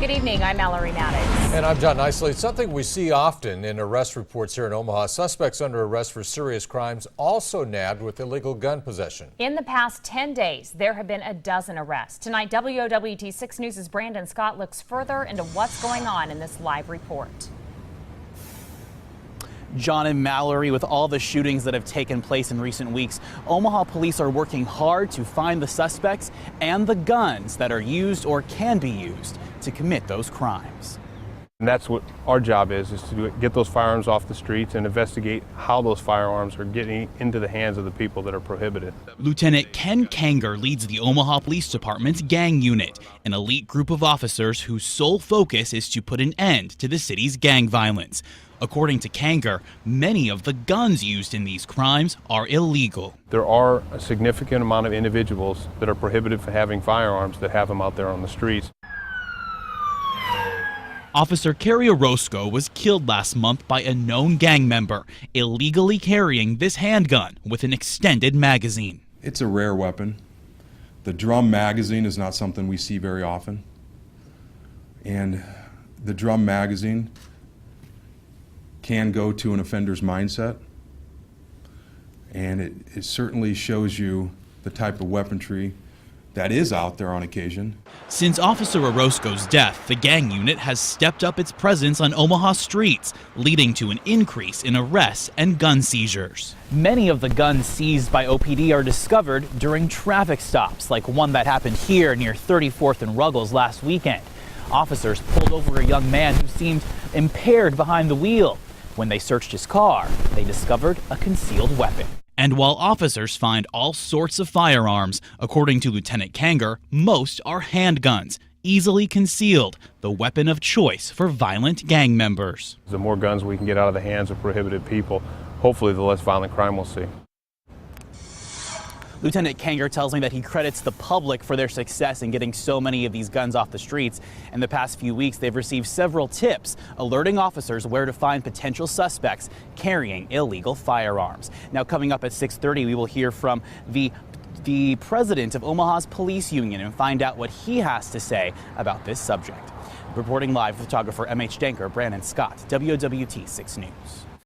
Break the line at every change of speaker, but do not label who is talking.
Good evening, I'm Mallory Maddox.
And I'm John Nicely. It's something we see often in arrest reports here in Omaha. Suspects under arrest for serious crimes also nabbed with illegal gun possession.
In the past 10 days, there have been a dozen arrests. Tonight, WOWT 6 News' Brandon Scott looks further into what's going on in this live report.
John and Mallory, with all the shootings that have taken place in recent weeks, Omaha police are working hard to find the suspects and the guns that are used or can be used to commit those crimes.
And that's what our job is to get those firearms off the streets and investigate how those firearms are getting into the hands of the people that are prohibited.
Lieutenant Ken Kanger leads the Omaha Police Department's gang unit, an elite group of officers whose sole focus is to put an end to the city's gang violence. According to Kanger, many of the guns used in these crimes are illegal.
There are a significant amount of individuals that are prohibited from having firearms that have them out there on the streets.
Officer Kerry Orozco was killed last month by a known gang member, illegally carrying this handgun with an extended magazine.
It's a rare weapon. The drum magazine is not something we see very often. And the drum magazine can go to an offender's mindset. And it certainly shows you the type of weaponry that is out there on occasion.
Since Officer Orozco's death, the gang unit has stepped up its presence on Omaha streets, leading to an increase in arrests and gun seizures.
Many of the guns seized by OPD are discovered during traffic stops, like one that happened here near 34th and Ruggles last weekend. Officers pulled over a young man who seemed impaired behind the wheel. When they searched his car, they discovered a concealed weapon.
And while officers find all sorts of firearms, according to Lieutenant Kanger, most are handguns, easily concealed, the weapon of choice for violent gang members.
The more guns we can get out of the hands of prohibited people, hopefully the less violent crime we'll see.
Lieutenant Kanger tells me that he credits the public for their success in getting so many of these guns off the streets. In the past few weeks, they've received several tips alerting officers where to find potential suspects carrying illegal firearms. Now, coming up at 6:30, we will hear from the president of Omaha's police union and find out what he has to say about this subject. Reporting live, photographer MH Danker, Brandon Scott, WOWT 6 News.